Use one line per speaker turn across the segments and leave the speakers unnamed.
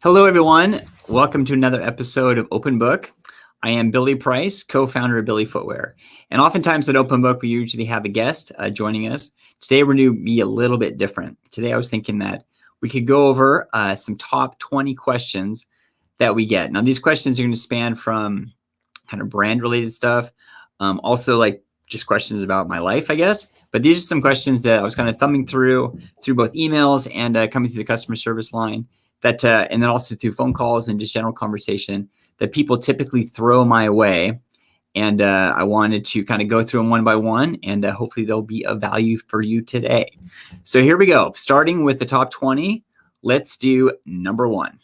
Hello, everyone. Welcome to another episode of Open Book. I am Billy Price, co-founder of BILLY Footwear. And oftentimes at Open Book, we usually have a guest joining us. Today, we're going to be a little bit different. Today, I was thinking that we could go over some top 20 questions that we get. Now, these questions are going to span from kind of brand-related stuff, also like just questions about my life, I guess. But these are some questions that I was kind of thumbing through both emails and coming through the customer service line. And then also through phone calls and just general conversation that people typically throw my way. And I wanted to kind of go through them one by one, and hopefully they'll be of value for you today. So here we go. Starting with the top 20, let's do number one.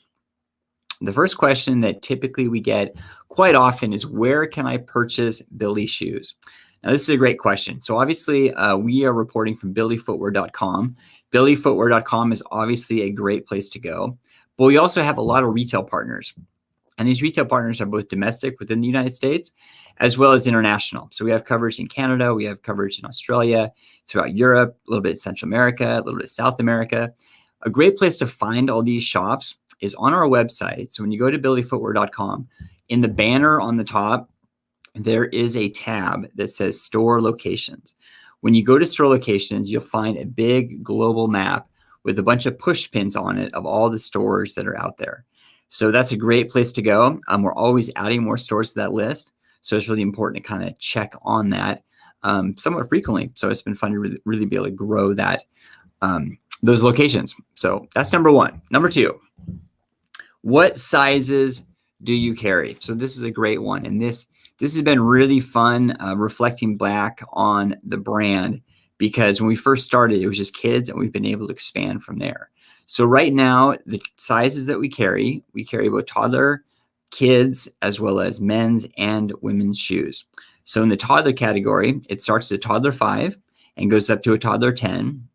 The first question that typically we get quite often is, where can I purchase Billy shoes? Now, this is a great question. So obviously, we are reporting from BILLYFootwear.com. BILLYFootwear.com is obviously a great place to go. But we also have a lot of retail partners. And these retail partners are both domestic within the United States, as well as international. So we have coverage in Canada, we have coverage in Australia, throughout Europe, a little bit in Central America, a little bit South America. A great place to find all these shops is on our website. So when you go to BILLYFootwear.com, in the banner on the top, there is a tab that says store locations. When you go to store locations, you'll find a big global map with a bunch of push pins on it of all the stores that are out there. So that's a great place to go. We're always adding more stores to that list. So it's really important to kind of check on that somewhat frequently. So it's been fun to really be able to grow that, those locations. So that's number one. Number two, what sizes do you carry? So this is a great one. And this has been really fun reflecting back on the brand, because when we first started, it was just kids, and we've been able to expand from there. So right now, the sizes that we carry both toddler, kids, as well as men's and women's shoes. So in the toddler category, it starts at a toddler 5 and goes up to a toddler 10.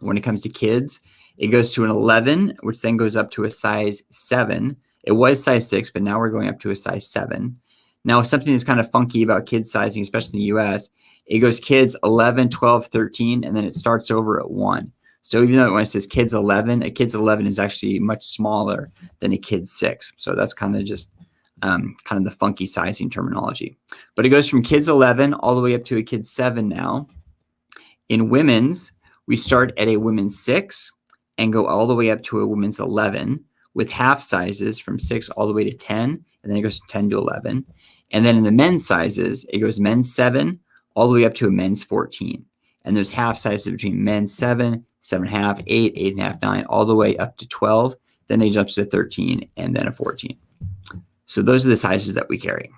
When it comes to kids, it goes to an 11, which then goes up to a size 7. It was size 6, but now we're going up to a size 7. Now, something that's kind of funky about kids sizing, especially in the US, it goes kids 11, 12, 13, and then it starts over at 1. So even though when it says kids 11, a kids 11 is actually much smaller than a kid 6. So that's kind of just kind of the funky sizing terminology. But it goes from kids 11 all the way up to a kid 7 now. In women's, we start at a women's 6 and go all the way up to a women's 11, with half sizes from 6 all the way to 10, and then it goes from 10 to 11. And then in the men's sizes, it goes men's 7 all the way up to a men's 14. And there's half sizes between men's 7, 7.5, 8, 8.5, 9, all the way up to 12. Then it jumps to 13 and then a 14. So those are the sizes that we carry.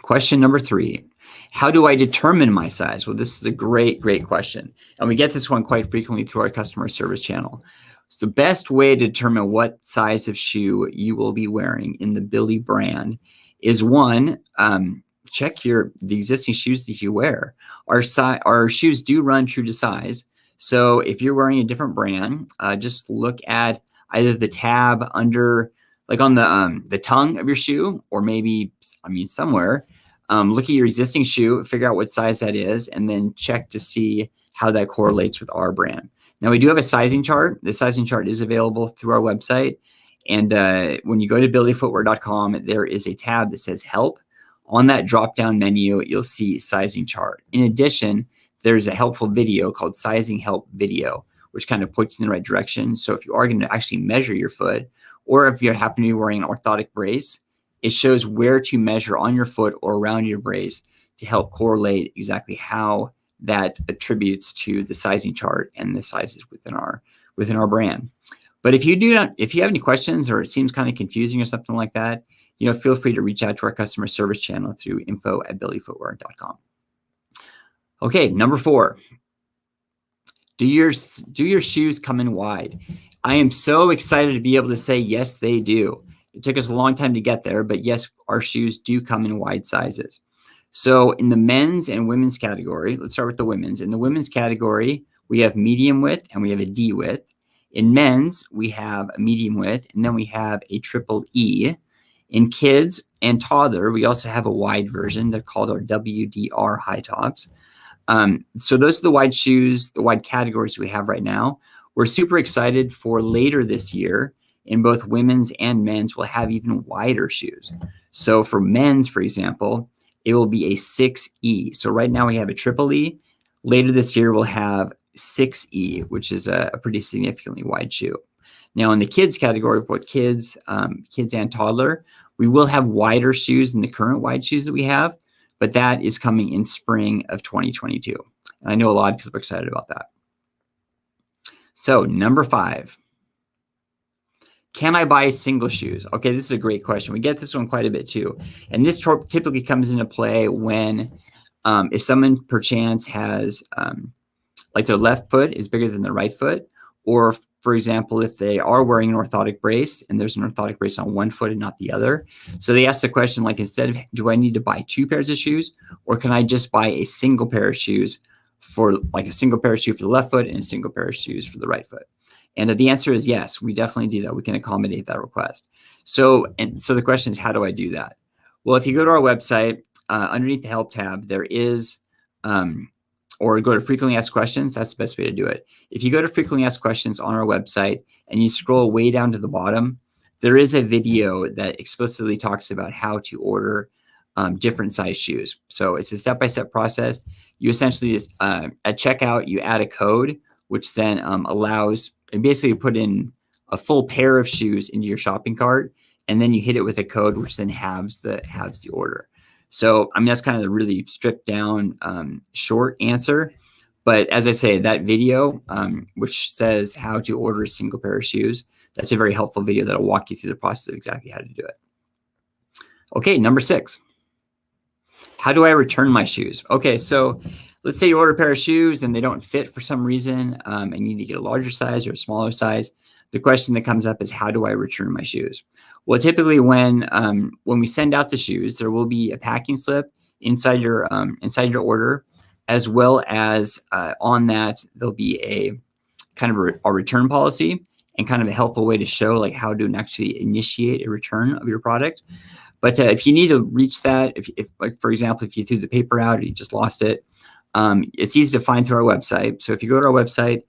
Question number 3. How do I determine my size? Well, this is a great question. And we get this one quite frequently through our customer service channel. So the best way to determine what size of shoe you will be wearing in the Billy brand is, one, check the existing shoes that you wear. Our shoes do run true to size. So if you're wearing a different brand, just look at either the tab under, like on the tongue of your shoe, or maybe, somewhere. Look at your existing shoe, figure out what size that is, and then check to see how that correlates with our brand. Now, we do have a sizing chart. The sizing chart is available through our website. And when you go to BILLYFootwear.com, there is a tab that says Help. On that drop-down menu, you'll see Sizing Chart. In addition, there's a helpful video called Sizing Help Video, which kind of puts you in the right direction. So if you are going to actually measure your foot, or if you happen to be wearing an orthotic brace, it shows where to measure on your foot or around your brace to help correlate exactly how that attributes to the sizing chart and the sizes within our brand. But if you have any questions, or it seems kind of confusing or something like that, feel free to reach out to our customer service channel through info@billyfootwear.com. Okay, number 4. Do your shoes come in wide? I am so excited to be able to say yes, they do. It took us a long time to get there, but yes, our shoes do come in wide sizes. So in the men's and women's category, let's start with the women's. In the women's category, we have medium width and we have a D width. In men's, we have a medium width, and then we have a triple E. In kids and toddler, we also have a wide version. They're called our WDR high tops. So those are the wide shoes, the wide categories we have right now. We're super excited for later this year in both women's and men's, we'll have even wider shoes. So for men's, for example, it will be a 6E. So right now we have a triple E. Later this year, we'll have 6E, which is a pretty significantly wide shoe. Now in the kids category, both kids and toddler, we will have wider shoes than the current wide shoes that we have, but that is coming in spring of 2022. And I know a lot of people are excited about that. So number 5, can I buy single shoes? Okay, this is a great question. We get this one quite a bit too. And this typically comes into play when if someone perchance has like their left foot is bigger than their right foot, or for example, if they are wearing an orthotic brace and there's an orthotic brace on one foot and not the other. So they ask the question, like, instead of, do I need to buy 2 pairs of shoes, or can I just buy a single pair of shoes for like a single pair of shoes for the left foot and a single pair of shoes for the right foot? And the answer is yes, we definitely do that. We can accommodate that request. So the question is, how do I do that? Well, if you go to our website, underneath the help tab, there is, or go to frequently asked questions, that's the best way to do it. If you go to frequently asked questions on our website and you scroll way down to the bottom, there is a video that explicitly talks about how to order different size shoes. So it's a step-by-step process. You essentially just, at checkout, you add a code, which then allows, and basically put in a full pair of shoes into your shopping cart, and then you hit it with a code, which then halves the order. So, I mean, that's kind of the really stripped down short answer. But as I say, that video, which says how to order a single pair of shoes, that's a very helpful video that'll walk you through the process of exactly how to do it. Okay, number 6. How do I return my shoes? Okay, so let's say you order a pair of shoes and they don't fit for some reason, and you need to get a larger size or a smaller size. The question that comes up is, how do I return my shoes? Well, typically when we send out the shoes, there will be a packing slip inside your order, as well as on that there'll be a kind of a return policy and kind of a helpful way to show like how to actually initiate a return of your product. But if you need to reach that, if like for example, if you threw the paper out or you just lost it, it's easy to find through our website. So if you go to our website,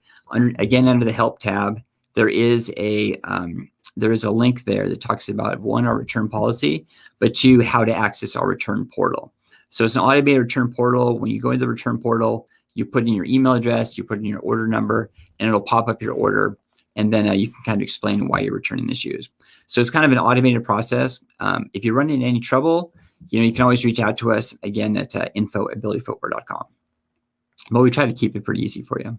again under the help tab, there is a link there that talks about 1, our return policy, but 2, how to access our return portal. So it's an automated return portal. When you go into the return portal, you put in your email address, you put in your order number, and it'll pop up your order. And then you can kind of explain why you're returning the shoes. So it's kind of an automated process. If you run into any trouble, you can always reach out to us again at info@billyfootwear.com. But we try to keep it pretty easy for you.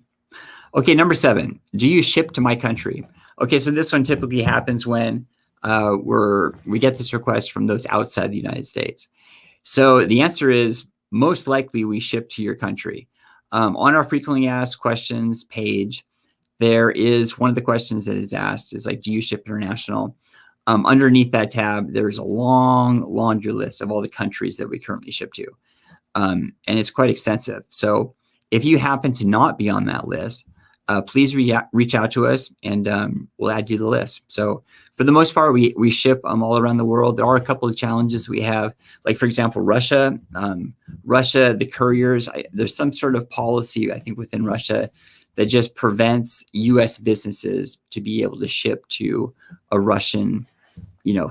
Okay, number 7, do you ship to my country? Okay, so this one typically happens when we get this request from those outside the United States. So the answer is most likely we ship to your country. On our frequently asked questions page, there is one of the questions that is asked is like, do you ship international? Underneath that tab, there's a long laundry list of all the countries that we currently ship to. And it's quite extensive. So if you happen to not be on that list, please reach out to us and we'll add you to the list. So for the most part, we ship all around the world. There are a couple of challenges we have, like for example, Russia, the couriers, there's some sort of policy, I think within Russia that just prevents US businesses to be able to ship to a Russian,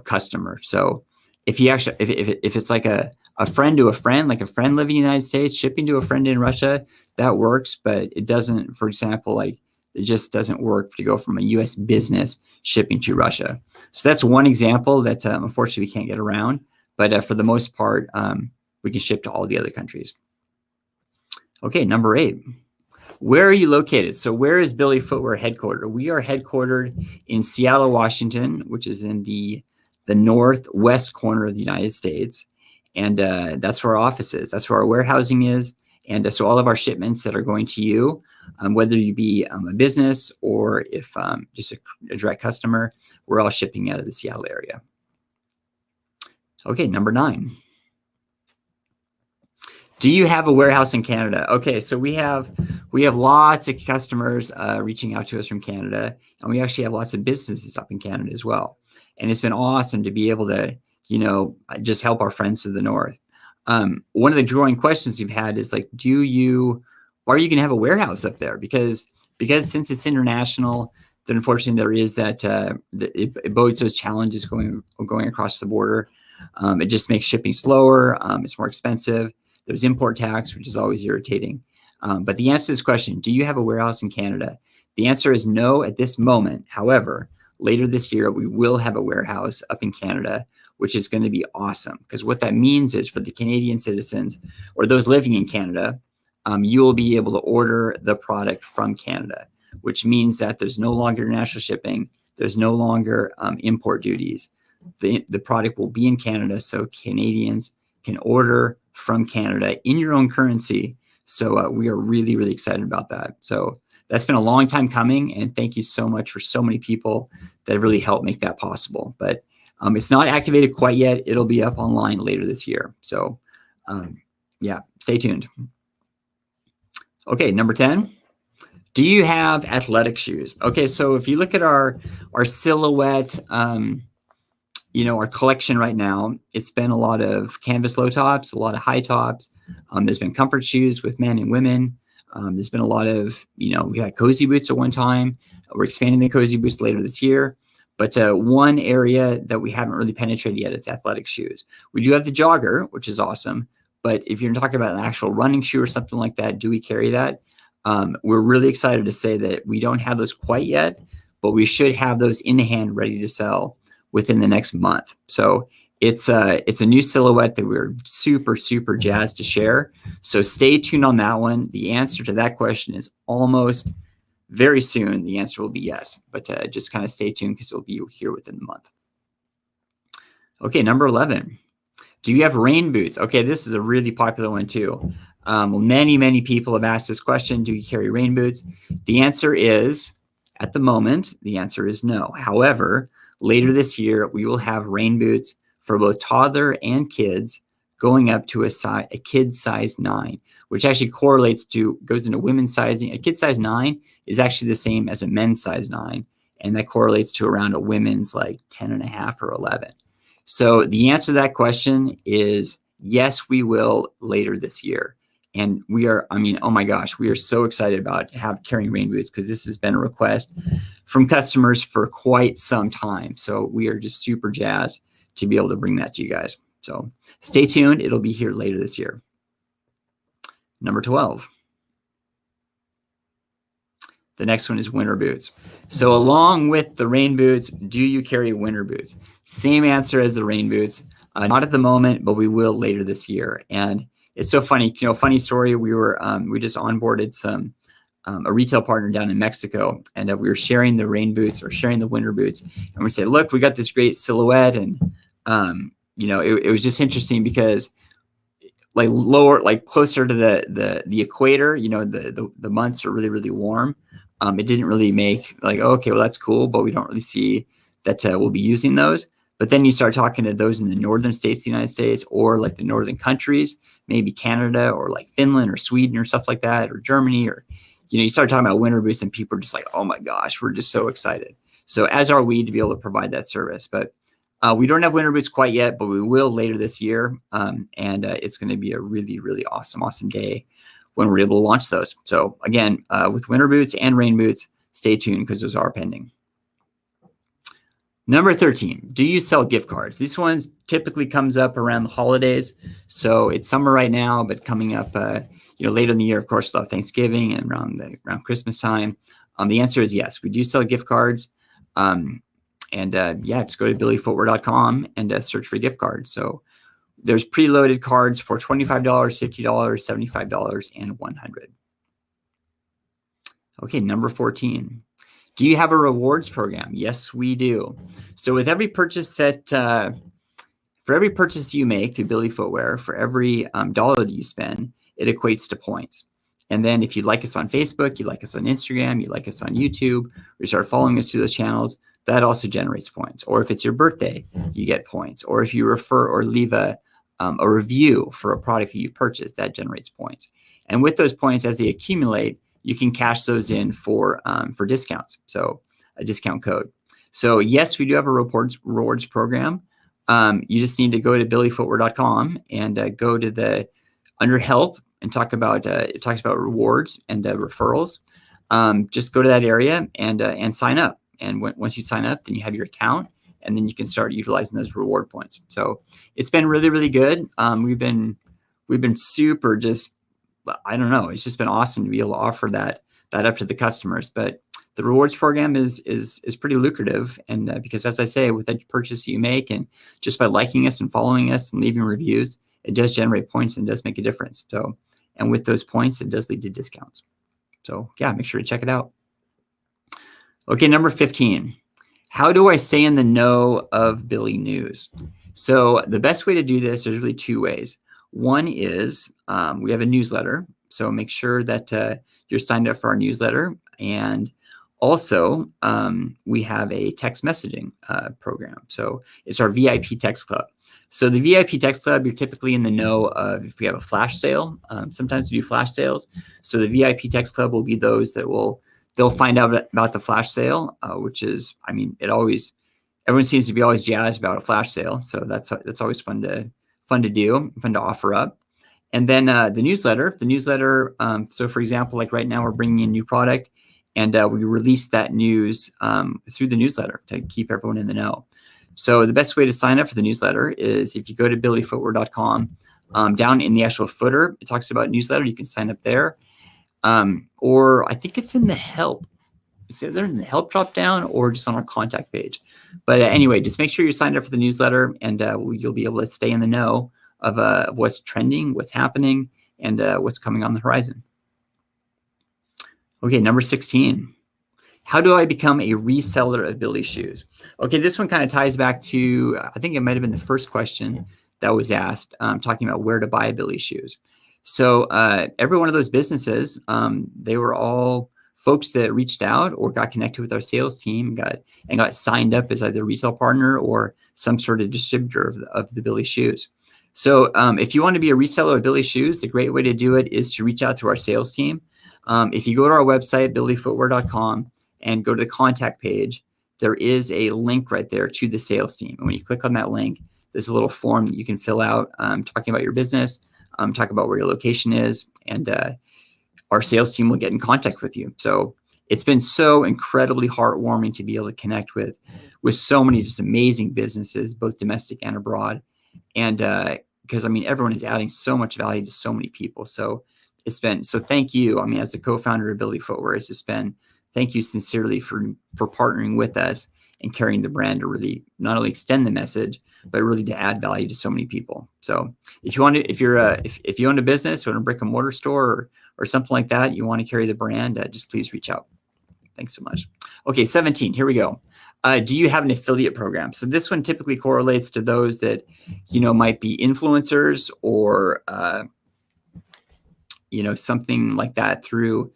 customer. So if it's like a friend to a friend, like a friend living in the United States, shipping to a friend in Russia, that works, but it doesn't, for example, like it just doesn't work to go from a US business shipping to Russia. So that's one example that unfortunately we can't get around, but for the most part, we can ship to all the other countries. Okay, number 8. Where are you located? So where is Billy Footwear headquartered? We are headquartered in Seattle, Washington, which is in the northwest corner of the United States. And that's where our office is. That's where our warehousing is. And so all of our shipments that are going to you, whether you be a business or if just a direct customer, we're all shipping out of the Seattle area. Okay, number 9. Do you have a warehouse in Canada? Okay, so we have lots of customers reaching out to us from Canada, and we actually have lots of businesses up in Canada as well. And it's been awesome to be able to, just help our friends to the north. One of the growing questions we've had is like, are you going to have a warehouse up there? Because since it's international, But unfortunately, there is that it bodes those challenges going across the border. It just makes shipping slower. It's more expensive. There's import tax, which is always irritating. But the answer to this question, do you have a warehouse in Canada? The answer is no at this moment. However, later this year, we will have a warehouse up in Canada, which is going to be awesome. Because what that means is for the Canadian citizens or those living in Canada, you will be able to order the product from Canada, which means that there's no longer international shipping. There's no longer import duties. The product will be in Canada, so Canadians can order from Canada in your own currency. So we are really, really excited about that. So that's been a long time coming, and thank you so much for so many people that have really helped make that possible. But it's not activated quite yet. It'll be up online later this year. So yeah, stay tuned. Okay, number 10. Do you have athletic shoes? Okay, so if you look at our silhouette, our collection right now, it's been a lot of canvas low tops, a lot of high tops. There's been comfort shoes with men and women. There's been a lot of, we had cozy boots at one time. We're expanding the cozy boots later this year. But one area that we haven't really penetrated yet is athletic shoes. We do have the jogger, which is awesome. But if you're talking about an actual running shoe or something like that, do we carry that? We're really excited to say that we don't have those quite yet, but we should have those in hand ready to sell within the next month. So it's a new silhouette that we're super, super jazzed to share. So stay tuned on that one. The answer to that question is almost very soon. The answer will be yes, but just kind of stay tuned because it'll be here within the month. Okay, number 11. Do you have rain boots? Okay, this is a really popular one too. Many, many people have asked this question. Do you carry rain boots? The answer is, at the moment, the answer is no. However, later this year, we will have rain boots for both toddler and kids going up to a kid size 9, which actually goes into women's sizing. A kid size 9 is actually the same as a men's size 9, and that correlates to around a women's like 10.5 or 11. So the answer to that question is yes, we will later this year. And we are, oh my gosh, we are so excited about carrying rain boots because this has been a request from customers for quite some time. So we are just super jazzed to be able to bring that to you guys. So stay tuned. It'll be here later this year. Number 12. The next one is winter boots. So along with the rain boots, do you carry winter boots? Same answer as the rain boots. Not at the moment, but we will later this year. And it's so funny, funny story. We just onboarded a retail partner down in Mexico, and we were sharing the rain boots or sharing the winter boots. And we said, look, we got this great silhouette. And, it was just interesting because closer to the equator, the months are really, really warm. It didn't really make okay, well, that's cool, but we don't really see that we'll be using those. But then you start talking to those in the northern states of the United States or like the northern countries, maybe Canada or like Finland or Sweden or stuff like that, or Germany, or, you start talking about winter boots and people are just like, oh my gosh, we're just so excited. So as are we to be able to provide that service. But we don't have winter boots quite yet, but we will later this year. And it's going to be a really, really awesome day when we're able to launch those. So again, with winter boots and rain boots, stay tuned because those are pending. Number 13, do you sell gift cards? These ones typically comes up around the holidays. So it's summer right now, but coming up, later in the year, of course, we'll have Thanksgiving and around Christmas time. The answer is yes, we do sell gift cards. Just go to BILLYFootwear.com and search for gift cards. So there's preloaded cards for $25, $50, $75, and $100. Okay, number 14. Do you have a rewards program? Yes, we do. So with every purchase for every purchase you make through BILLY Footwear, for every dollar that you spend, it equates to points. And then if you like us on Facebook, you like us on Instagram, you like us on YouTube, or you start following us through those channels, that also generates points. Or if it's your birthday, you get points. Or if you refer or leave a review for a product that you purchased, that generates points. And with those points, as they accumulate, you can cash those in for discounts, so a discount code. So yes, we do have a rewards program. You just need to go to BILLYFootwear.com and go to under help and talk about it talks about rewards and referrals. just go to that area and sign up. And once you sign up, then you have your account, and then you can start utilizing those reward points. So it's been really, really good. We've been super just, I don't know, it's just been awesome to be able to offer that up to the customers. But the rewards program is pretty lucrative, and because, as I say, with every purchase you make, and just by liking us and following us and leaving reviews, it does generate points and does make a difference. So, and with those points, it does lead to discounts. So yeah, make sure to check it out. Okay, number 15. How do I stay in the know of Billy news? So the best way to do this, there's really two ways. One is we have a newsletter. So make sure that you're signed up for our newsletter. And also, we have a text messaging program. So it's our VIP Text Club. So the VIP Text Club, you're typically in the know of if we have a flash sale. Sometimes we do flash sales. So the VIP Text Club will be those that they'll find out about the flash sale, which is, I mean, everyone seems to be always jazzed about a flash sale. So that's always fun to do, fun to offer up. And then the newsletter, so for example, like right now we're bringing in new product, and we release that news through the newsletter to keep everyone in the know. So the best way to sign up for the newsletter is if you go to billyfootwear.com, down in the actual footer, it talks about newsletter. You can sign up there. Or I think it's in the help. It's either in the help drop down or just on our contact page. But anyway, just make sure you're signed up for the newsletter, and you'll be able to stay in the know of what's trending, what's happening, and what's coming on the horizon. Okay, number 16. How do I become a reseller of Billy shoes? Okay, this one kind of ties back to, I think it might have been the first question that was asked, talking about where to buy Billy shoes. So every one of those businesses, they were all folks that reached out or got connected with our sales team, and got signed up as either a retail partner or some sort of distributor of the Billy shoes. So if you want to be a reseller of Billy shoes, the great way to do it is to reach out to our sales team. If you go to our website, billyfootwear.com, and go to the contact page, there is a link right there to the sales team. And when you click on that link, there's a little form that you can fill out talking about your business, talk about where your location is, and our sales team will get in contact with you. So it's been so incredibly heartwarming to be able to connect with so many just amazing businesses, both domestic and abroad. And because, I mean, everyone is adding so much value to so many people. So thank you. I mean, as a co-founder of BILLY Footwear, it's just been, thank you sincerely for partnering with us and carrying the brand to really not only extend the message, but really to add value to so many people. So if you own a business or a brick and mortar store or something like that, you want to carry the brand, just please reach out. Thanks so much. Okay, 17, here we go. Do you have an affiliate program? So this one typically correlates to those that, might be influencers or, something like that through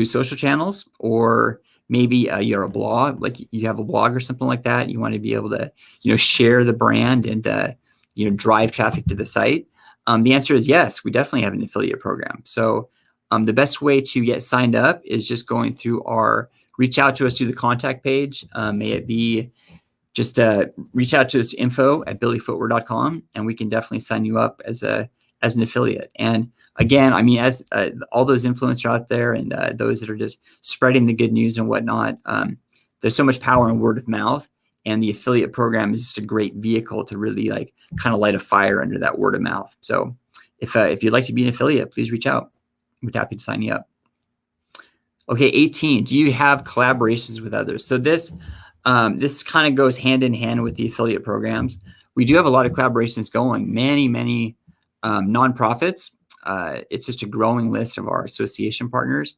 social channels, or maybe you're a blog, like you have a blog or something like that. You want to be able to, share the brand and, drive traffic to the site. The answer is yes, we definitely have an affiliate program. So the best way to get signed up is just going through reach out to us through the contact page. May it be just reach out to us, info@billyfootwear.com, and we can definitely sign you up as an affiliate. And again, I mean, as all those influencers out there and those that are just spreading the good news and whatnot, there's so much power in word of mouth, and the affiliate program is just a great vehicle to really kind of light a fire under that word of mouth. So if you'd like to be an affiliate, please reach out. We'd be happy to sign you up. Okay, 18. Do you have collaborations with others? So this kind of goes hand in hand with the affiliate programs. We do have a lot of collaborations going. Many nonprofits. It's just a growing list of our association partners.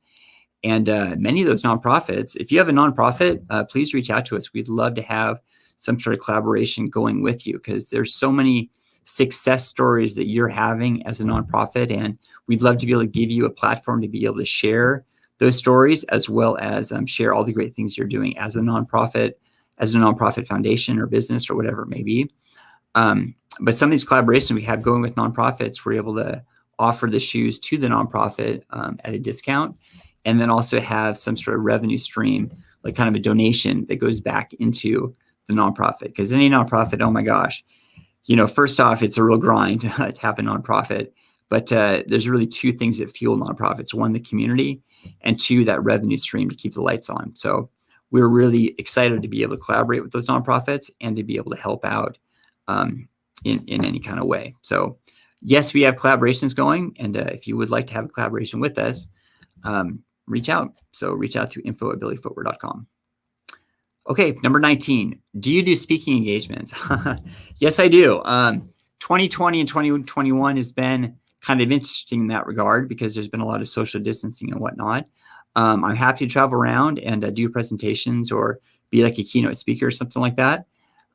And many of those nonprofits, if you have a nonprofit, please reach out to us. We'd love to have some sort of collaboration going with you, because there's so many success stories that you're having as a nonprofit. And we'd love to be able to give you a platform to be able to share those stories, as well as share all the great things you're doing as a nonprofit foundation or business or whatever it may be. But some of these collaborations we have going with nonprofits, we're able to offer the shoes to the nonprofit at a discount, and then also have some sort of revenue stream, like kind of a donation that goes back into the nonprofit. Because any nonprofit, oh my gosh, first off, it's a real grind to have a nonprofit. But there's really two things that fuel nonprofits. One, the community, and two, that revenue stream to keep the lights on. So we're really excited to be able to collaborate with those nonprofits and to be able to help out in any kind of way. So yes, we have collaborations going. And if you would like to have a collaboration with us, reach out. So reach out through info@billyfootwear.com. Okay, number 19. Do you do speaking engagements? Yes, I do. 2020 and 2021 has been kind of interesting in that regard because there's been a lot of social distancing and whatnot. I'm happy to travel around and do presentations or be like a keynote speaker or something like that.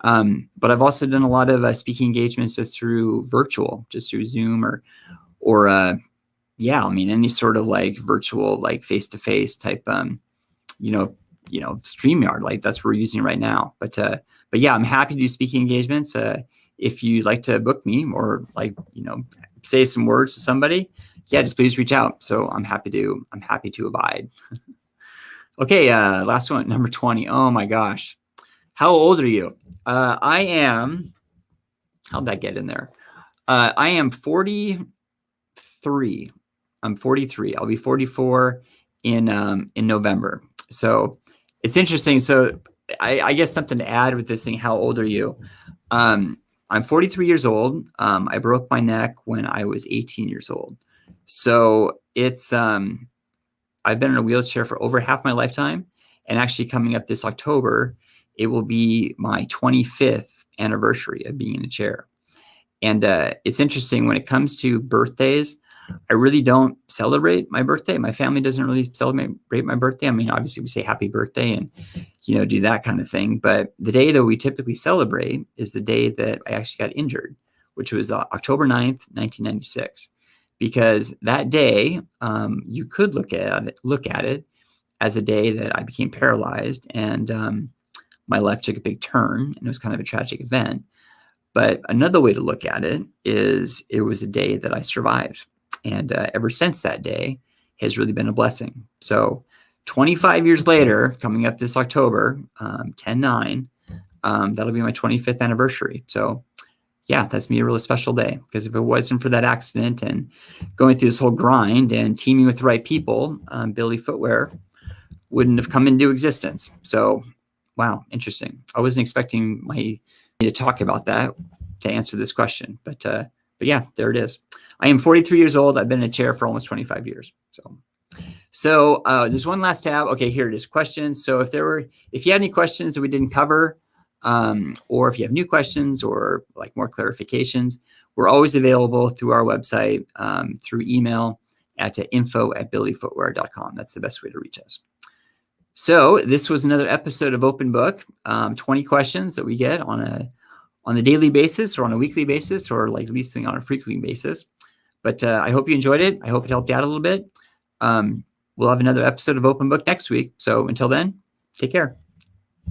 But I've also done a lot of speaking engagements just through virtual, just through Zoom or yeah, I mean, any sort of like virtual, like face-to-face type, StreamYard, like that's what we're using right now. But yeah, I'm happy to do speaking engagements. If you'd like to book me or say some words to somebody, yeah, just please reach out. So I'm happy to abide. Okay, last one, number 20. Oh my gosh. How old are you? I am, how'd that get in there? I am 43. I'm 43. I'll be 44 in November. So it's interesting. So I guess something to add with this thing, how old are you? I'm 43 years old. I broke my neck when I was 18 years old. So it's, I've been in a wheelchair for over half my lifetime. And actually coming up this October, it will be my 25th anniversary of being in a chair. And it's interesting when it comes to birthdays, I really don't celebrate my birthday. My family doesn't really celebrate my birthday. I mean, obviously we say happy birthday and, do that kind of thing. But the day that we typically celebrate is the day that I actually got injured, which was October 9th, 1996. Because that day, you could look at it as a day that I became paralyzed and my life took a big turn and it was kind of a tragic event. But another way to look at it is it was a day that I survived. And ever since that day has really been a blessing. So 25 years later, coming up this October, 10/9, that'll be my 25th anniversary. So yeah, that's me a really special day because if it wasn't for that accident and going through this whole grind and teaming with the right people, BILLY Footwear wouldn't have come into existence. So wow, interesting. I wasn't expecting me to talk about that to answer this question, but yeah, there it is. I am 43 years old. I've been in a chair for almost 25 years. So there's one last tab. Okay, here it is, questions. So if you had any questions that we didn't cover, or if you have new questions or like more clarifications, we're always available through our website, through email at info@billyfootwear.com. That's the best way to reach us. So this was another episode of Open Book, 20 questions that we get on a daily basis or on a weekly basis or like at least on a frequent basis. But I hope you enjoyed it. I hope it helped you out a little bit. We'll have another episode of Open Book next week. So until then, take care.